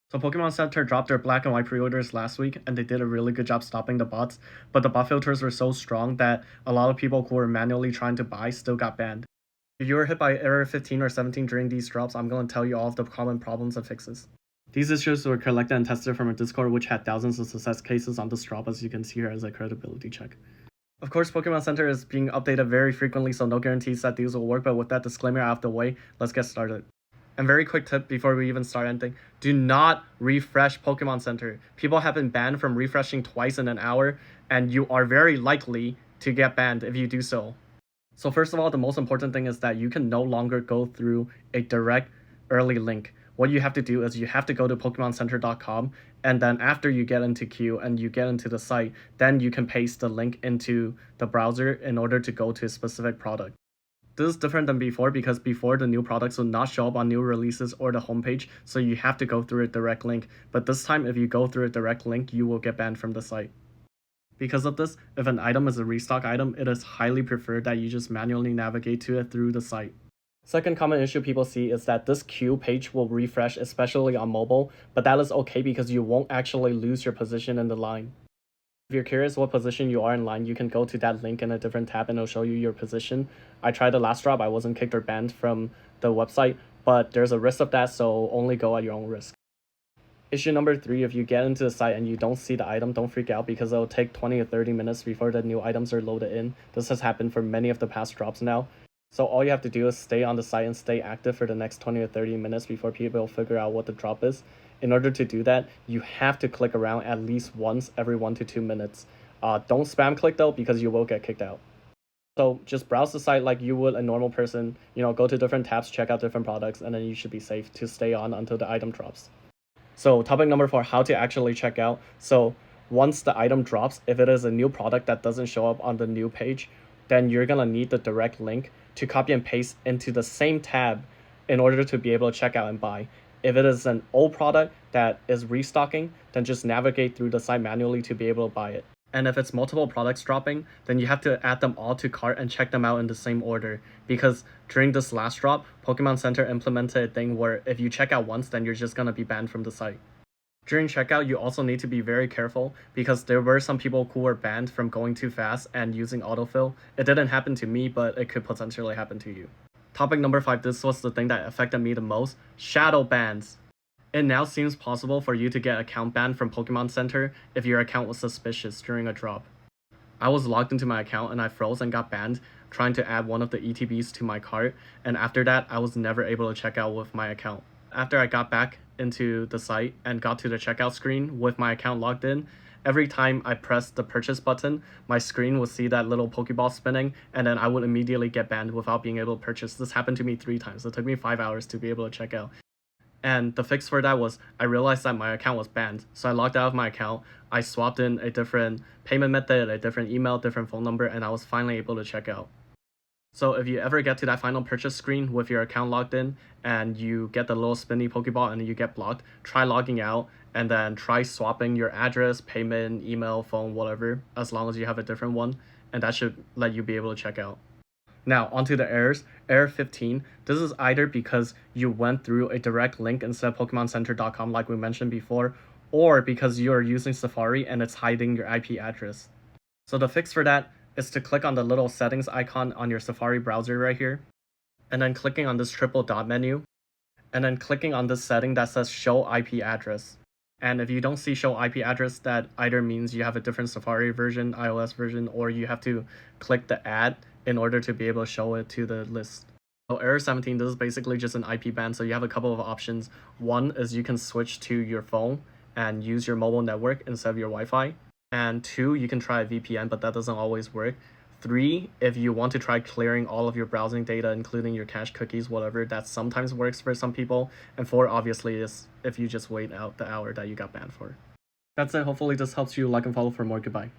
So Pokemon Center dropped their black and white pre-orders last week, and they did a really good job stopping the bots, but the bot filters were so strong that a lot of people who were manually trying to buy still got banned. If you were hit by error 15 or 17 during these drops, I'm going to tell you all of the common problems and fixes. These issues were collected and tested from a Discord which had thousands of success cases on this drop, as you can see here as a credibility check. Of course, Pokemon Center is being updated very frequently, so no guarantees that these will work, but with that disclaimer out of the way, let's get started. And very quick tip before we even start anything, do not refresh Pokemon Center. People have been banned from refreshing twice in an hour, and you are very likely to get banned if you do so. So first of all, the most important thing is that you can no longer go through a direct early link. What you have to do is you have to go to PokemonCenter.com, and then after you get into queue and you get into the site, then you can paste the link into the browser in order to go to a specific product. This is different than before because before the new products would not show up on new releases or the homepage, so you have to go through a direct link. But this time, if you go through a direct link, you will get banned from the site. Because of this, if an item is a restock item, it is highly preferred that you just manually navigate to it through the site. Second common issue people see is that this queue page will refresh, especially on mobile, but that is okay because you won't actually lose your position in the line. If you're curious what position you are in line, you can go to that link in a different tab and it'll show you your position. I tried the last drop, I wasn't kicked or banned from the website, but there's a risk of that, so only go at your own risk. Issue number 3, if you get into the site and you don't see the item, don't freak out because it'll take 20 to 30 minutes before the new items are loaded in. This has happened for many of the past drops now. So all you have to do is stay on the site and stay active for the next 20 to 30 minutes before people figure out what the drop is. In order to do that, you have to click around at least once every 1 to 2 minutes. Don't spam click though, because you will get kicked out. So just browse the site like you would a normal person, go to different tabs, check out different products, and then you should be safe to stay on until the item drops. So topic number 4, how to actually check out. So once the item drops, if it is a new product that doesn't show up on the new page, then you're gonna need the direct link to copy and paste into the same tab in order to be able to check out and buy. If it is an old product that is restocking, then just navigate through the site manually to be able to buy it. And if it's multiple products dropping, then you have to add them all to cart and check them out in the same order. Because during this last drop, Pokemon Center implemented a thing where if you check out once, then you're just gonna be banned from the site. During checkout, you also need to be very careful because there were some people who were banned from going too fast and using autofill. It didn't happen to me, but it could potentially happen to you. Topic number 5, this was the thing that affected me the most, shadow bans. It now seems possible for you to get account banned from Pokemon Center if your account was suspicious during a drop. I was logged into my account and I froze and got banned trying to add one of the ETBs to my cart, and after that I was never able to check out with my account. After I got back into the site and got to the checkout screen with my account logged in, every time I pressed the purchase button, my screen would see that little Pokeball spinning, and then I would immediately get banned without being able to purchase. This happened to me 3 times. It took me 5 hours to be able to check out. And the fix for that was I realized that my account was banned. So I logged out of my account, I swapped in a different payment method, a different email, different phone number, and I was finally able to check out. So if you ever get to that final purchase screen with your account logged in and you get the little spinny Pokeball and you get blocked, try logging out and then try swapping your address, payment, email, phone, whatever, as long as you have a different one, and that should let you be able to check out. Now, onto the errors. Error 15, this is either because you went through a direct link instead of PokemonCenter.com like we mentioned before, or because you are using Safari and it's hiding your IP address. So the fix for that is to click on the little settings icon on your Safari browser right here, and then clicking on this triple dot menu, and then clicking on this setting that says show IP address. And if you don't see show IP address, that either means you have a different Safari version, iOS version, or you have to click the add in order to be able to show it to the list. So error 17, this is basically just an IP ban, so you have a couple of options. One is you can switch to your phone and use your mobile network instead of your Wi-Fi. And 2, you can try a VPN, but that doesn't always work. 3, if you want to try clearing all of your browsing data, including your cache cookies, whatever, that sometimes works for some people. And 4, obviously, is if you just wait out the hour that you got banned for. That's it. Hopefully this helps you. Like and follow for more. Goodbye.